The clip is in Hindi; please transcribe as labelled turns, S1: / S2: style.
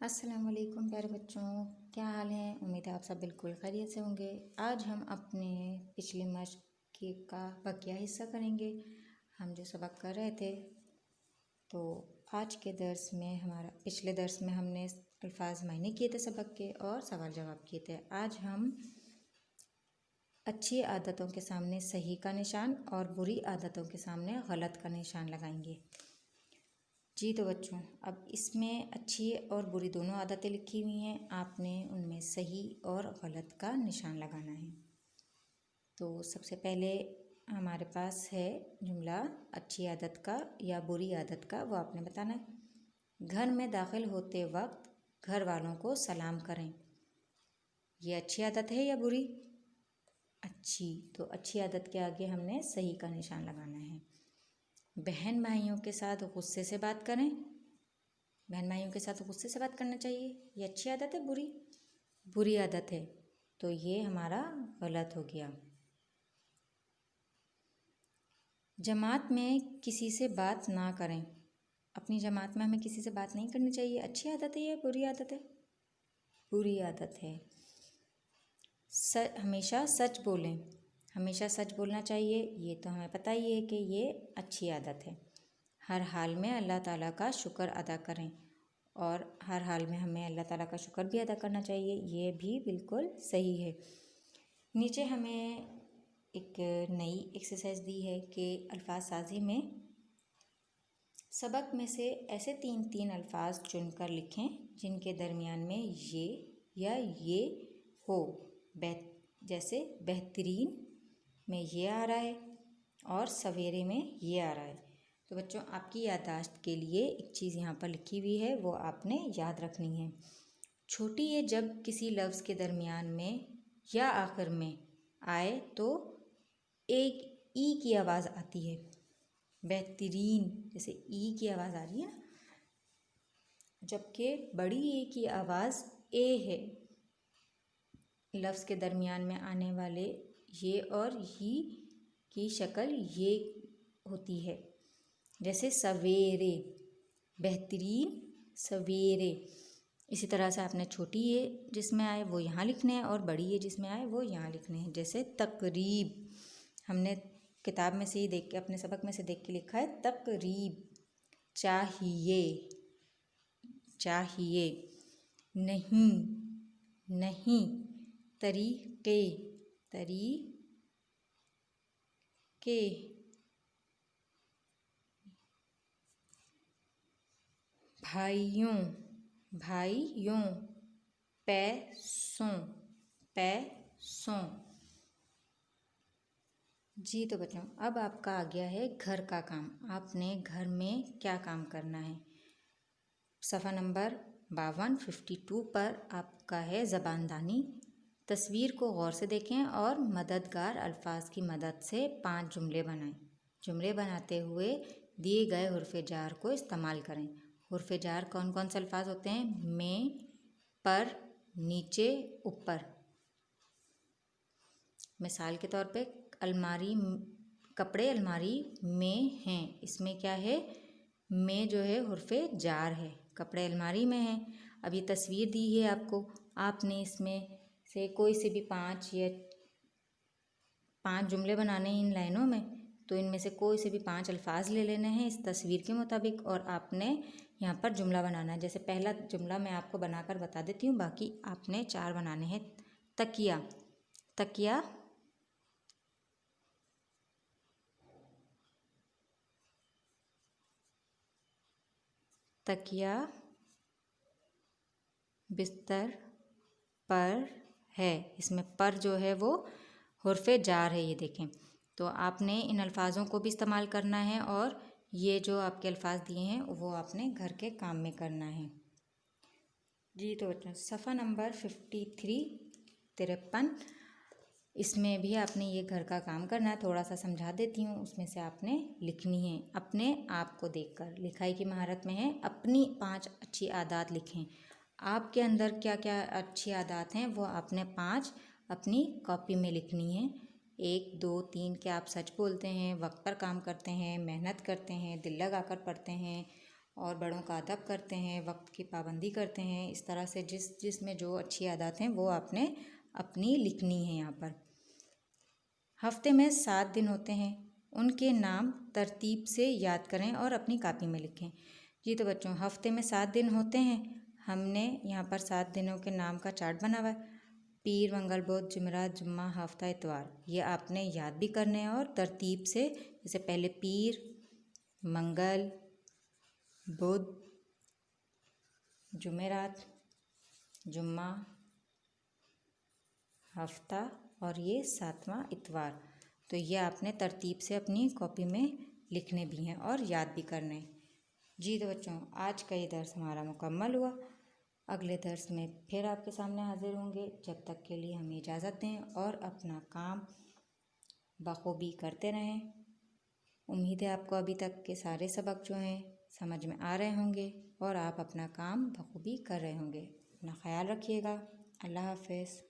S1: अस्सलाम वालेकुम प्यारे बच्चों, क्या हाल है। उम्मीद है आप सब बिल्कुल खैरियत से होंगे। आज हम अपने पिछले मश्क का बकिया हिस्सा करेंगे। हम जो सबक कर रहे थे, तो आज के दर्स में पिछले दर्स में हमने अल्फाज मायने किए थे सबक के और सवाल जवाब किए थे। आज हम अच्छी आदतों के सामने सही का निशान और बुरी आदतों के सामने गलत का निशान लगाएंगे। जी तो बच्चों, अब इसमें अच्छी और बुरी दोनों आदतें लिखी हुई हैं। आपने उनमें सही और गलत का निशान लगाना है। तो सबसे पहले हमारे पास है जुमला अच्छी आदत का या बुरी आदत का, वो आपने बताना है। घर में दाखिल होते वक्त घर वालों को सलाम करें। ये अच्छी आदत है या बुरी? अच्छी। तो अच्छी आदत के आगे हमने सही का निशान लगाना है। बहन भाइयों के साथ गुस्से से बात करें। बहन भाइयों के साथ गुस्से से बात करना चाहिए। ये अच्छी आदत है बुरी? बुरी आदत है, तो ये हमारा गलत हो गया। जमात में किसी से बात ना करें। अपनी जमात में हमें किसी से बात नहीं करनी चाहिए। अच्छी आदत है या बुरी आदत है? बुरी आदत है। हमेशा सच बोलें। हमेशा सच बोलना चाहिए, ये तो हमें पता ही है कि ये अच्छी आदत है। हर हाल में अल्लाह ताला का शुक्र अदा करें, और हर हाल में हमें अल्लाह ताला का शुक्र भी अदा करना चाहिए, ये भी बिल्कुल सही है। नीचे हमें एक नई एक्सरसाइज दी है कि अल्फाज साजी में सबक में से ऐसे 3 अल्फाज चुनकर लिखें जिनके दरमियान में ये या ये हो। जैसे बेहतरीन में ये आ रहा है और सवेरे में ये आ रहा है। तो बच्चों, आपकी याददाश्त के लिए एक चीज़ यहाँ पर लिखी हुई है, वो आपने याद रखनी है। छोटी ये जब किसी लफ्ज़ के दरमियान में या आखिर में आए तो एक ई की आवाज़ आती है। बेहतरीन जैसे ई की आवाज़ आ रही है ना, जबकि बड़ी ए की आवाज़ ए है। लफ्ज़ के दरमियान में आने वाले ये और ही की शक्ल ये होती है। जैसे सवेरे, बेहतरीन सवेरे। इसी तरह से आपने छोटी ये जिसमें आए वो यहाँ लिखने हैं और बड़ी ये जिसमें आए वो यहाँ लिखने हैं। जैसे तकरीब, हमने किताब में से ही देख के, अपने सबक में से देख के लिखा है तकरीब। चाहिए, चाहिए। नहीं, नहीं। तरीके, तरीके। भाइयों, भाइयों। पैसों, पैसों। जी तो बच्चों, अब आपका आ गया है घर का काम। आपने घर में क्या काम करना है। सफ़ा नंबर 52 पर आपका है ज़बानदानी। तस्वीर को गौर से देखें और मददगार अल्फाज की मदद से 5 जुमले बनाएं। जुमले बनाते हुए दिए गए हुर्फ़ जार को इस्तेमाल करें। हुर्फ़ जार कौन कौन से अल्फाज होते हैं? में, पर, नीचे, ऊपर। मिसाल के तौर पे अलमारी, कपड़े अलमारी में हैं, इसमें क्या है? में जो है हुर्फ़ जार है, कपड़े अलमारी में हैं। अब ये तस्वीर दी है आपको, आपने इसमें से कोई से भी 5 जुमले बनाने हैं इन लाइनों में। तो इनमें से कोई से भी 5 अल्फाज ले लेने हैं इस तस्वीर के मुताबिक, और आपने यहाँ पर जुमला बनाना है। जैसे पहला जुमला मैं आपको बनाकर बता देती हूँ, बाकी आपने 4 बनाने हैं। तकिया, तकिया। तकिया बिस्तर पर है, इसमें पर जो है वो हुर्फ़ जार है, ये देखें। तो आपने इन अल्फाजों को भी इस्तेमाल करना है, और ये जो आपके अल्फाज दिए हैं वो आपने घर के काम में करना है। जी तो बच्चों, सफ़ा नंबर 53 इसमें भी आपने ये घर का काम करना है। थोड़ा सा समझा देती हूँ, उसमें से आपने लिखनी है अपने आप को देखकर। लिखाई की महारत में है अपनी 5 अच्छी आदत लिखें। आपके अंदर क्या क्या अच्छी आदत हैं वो आपने 5 अपनी कॉपी में लिखनी है। 1, 2, 3 के आप सच बोलते हैं, वक्त पर काम करते हैं, मेहनत करते हैं, दिल लगाकर पढ़ते हैं, और बड़ों का अदब करते हैं, वक्त की पाबंदी करते हैं। इस तरह से जिसमें जो अच्छी आदत हैं वो आपने अपनी लिखनी है यहाँ पर। हफ्ते में 7 दिन होते हैं, उनके नाम तरतीब से याद करें और अपनी कॉपी में लिखें। जी तो बच्चों, हफ्ते में 7 दिन होते हैं। हमने यहाँ पर 7 दिनों के नाम का चार्ट बना हुआ है। पीर, मंगल, बुध, जुमेरात, जुम्मा, हफ्ता, इतवार। ये आपने याद भी करने हैं और तरतीब से, जैसे पहले पीर, मंगल, बुध, जुमेरात, जुम्मा, हफ्ता और ये 7वां इतवार। तो ये आपने तरतीब से अपनी कॉपी में लिखने भी हैं और याद भी करने हैं। जी तो बच्चों, आज का ये दर्स हमारा मुकम्मल हुआ। अगले दर्स में फिर आपके सामने हाजिर होंगे। जब तक के लिए हमें इजाज़त दें और अपना काम बखूबी करते रहें। उम्मीद है आपको अभी तक के सारे सबक जो हैं समझ में आ रहे होंगे और आप अपना काम बखूबी कर रहे होंगे। अपना ख्याल रखिएगा। अल्लाह हाफ़िज़।